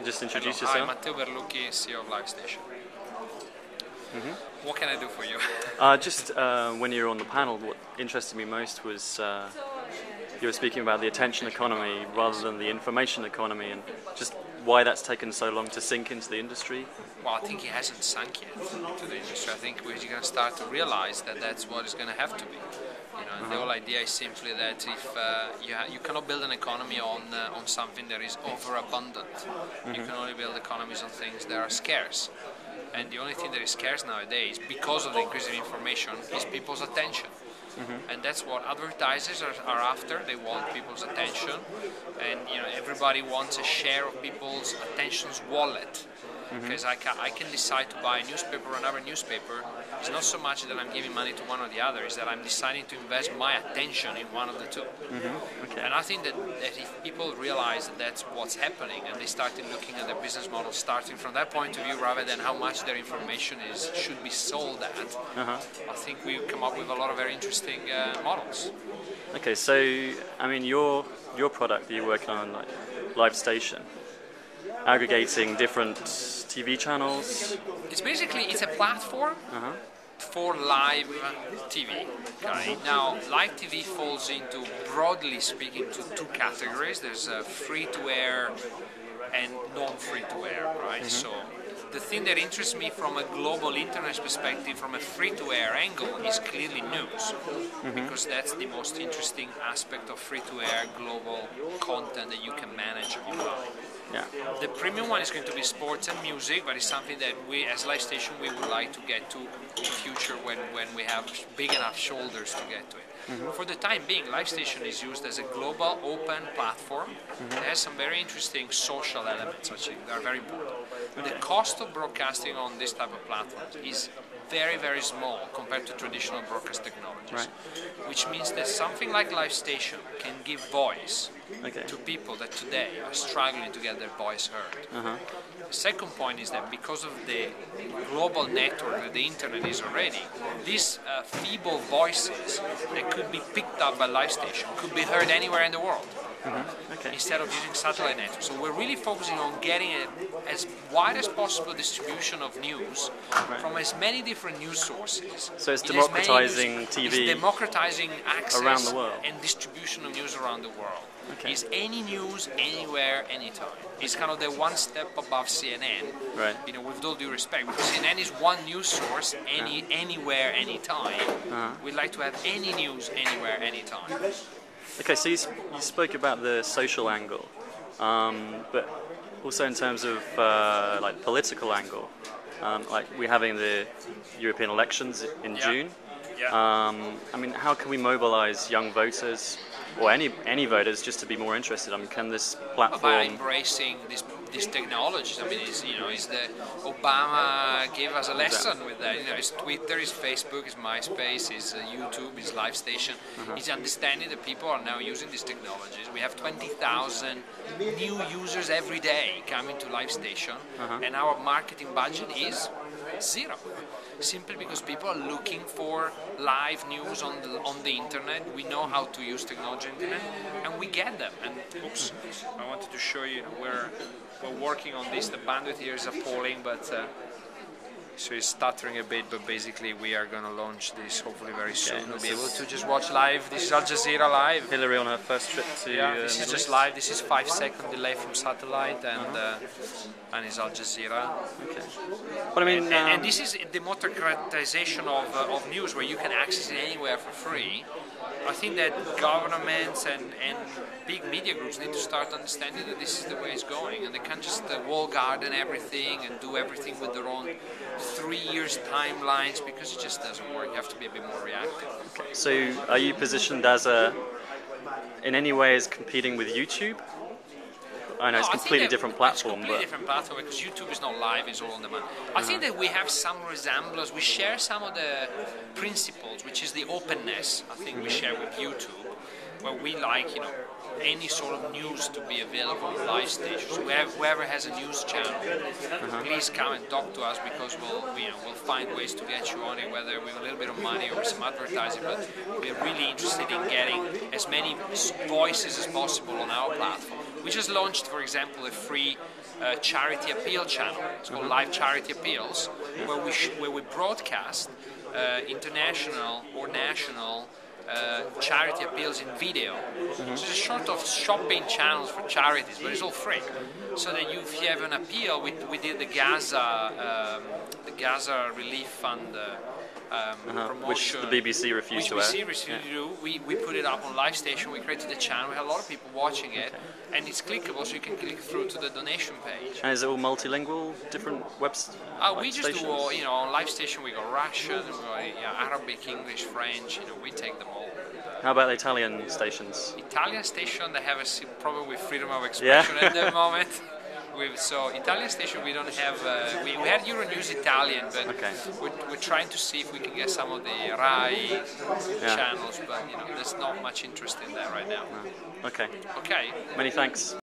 Just introduce Hello. yourself. Hi, Matteo Berlucchi, CEO of LiveStation. What can I do for you? When you were on the panel, what interested me most was you were speaking about the attention economy rather than the information economy, and just why that's taken so long to sink into the industry. Well, I think it hasn't sunk yet into the industry. I think we're going to start to realize that that's what it's going to have to be. And the whole idea is simply that if you cannot build an economy on something that is overabundant, you can only build economies on things that are scarce. And the only thing that is scarce nowadays, because of the increase in information, is people's attention. And that's what advertisers are after. They want people's attention, and everybody wants a share of people's attention's wallet. Because I can decide to buy a newspaper or another newspaper. It's not so much that I'm giving money to one or the other, it's that I'm deciding to invest my attention in one of the two. And I think that if people realize that that's what's happening, and they started looking at their business model starting from that point of view rather than how much their information should be sold at, I think we've come up with a lot of very interesting models. Okay, so I mean your product that you're working on, like LiveStation, aggregating different TV channels. It's a platform for live TV. Okay? Now, live TV falls into, broadly speaking, to two categories. There's free-to-air and non-free-to-air, right? So the thing that interests me from a global internet perspective, from a free-to-air angle, is clearly news, because that's the most interesting aspect of free-to-air global content that you can manage online. Yeah. The premium one is going to be sports and music, but it's something that we, as LiveStation, we would like to get to in the future when we have big enough shoulders to get to it. For the time being, LiveStation is used as a global open platform that has some very interesting social elements, actually, that are very important. The cost of broadcasting on this type of platform is very, very small compared to traditional broadcast technologies, which means that something like LiveStation can give voice to people that today are struggling to get their voice heard. The second point is that because of the global network that the internet is already, these feeble voices that could be picked up by LiveStation could be heard anywhere in the world. Instead of using satellite networks. So we're really focusing on getting as wide as possible distribution of news from as many different news sources. So it's democratizing TV. It's democratizing access around the world and distribution of news around the world. It's any news, anywhere, anytime. It's kind of the one step above CNN. Right. With all due respect, because CNN is one news source, anywhere, anytime. We'd like to have any news, anywhere, anytime. Okay, so you spoke about the social angle, but also in terms of like political angle, like we're having the European elections in June. I mean, how can we mobilize young voters or any voters just to be more interested? I mean, can this platform by embracing these technologies? I mean, is the Obama gave us a lesson with that. It's Twitter, it's Facebook, it's MySpace, it's YouTube, it's LiveStation. It's understanding that people are now using these technologies. We have 20,000 new users every day coming to LiveStation, and our marketing budget is zero. Simply because people are looking for live news on the internet. We know how to use technology on the internet, and we get them. And oops, I wanted to show you we're working on this. The bandwidth here is appalling, but so it's stuttering a bit. But basically, we are going to launch this hopefully very soon. We'll be able to just watch live. This is Al Jazeera live. Hillary on her first trip to this is just live. This is 5-second delay from satellite, and it's Al Jazeera. But I mean, and this is the democratization of news, where you can access it anywhere for free. I think that governments and big media groups need to start understanding that this is the way it's going, and they can't just wall garden everything and do everything with their own 3 years timelines, because it just doesn't work. You have to be a bit more reactive. So are you positioned as in any way as competing with YouTube? I know it's a completely different platform, different platform, because YouTube is not live; it's all on demand. I think that we have some resemblance. We share some of the principles, which is the openness. I think we share with YouTube, where we like, any sort of news to be available on LiveStation. So whoever has a news channel, please come and talk to us, because we'll find ways to get you on it, whether with a little bit of money or some advertising. But we're really interested in getting as many voices as possible on our platform. We just launched, for example, a free charity appeal channel. It's called Live Charity Appeals, where we broadcast international or national charity appeals in video. So it's a sort of shopping channels for charities, but it's all free. So that if you have an appeal, we did the Gaza Relief Fund promotion, which the BBC refused to air. We put it up on Live Station. We created a channel. We had a lot of people watching it, and it's clickable, so you can click through to the donation page. And is it all multilingual, different webs? We just do all, on Live Station we got Russian, we got Arabic, English, French. We take them all. How about the Italian stations? Italian station, they have a problem with freedom of expression at the moment. So Italian station we don't have. We had Euronews Italian, but we're trying to see if we can get some of the Rai channels. But there's not much interest in that right now. Okay. Okay. Many thanks.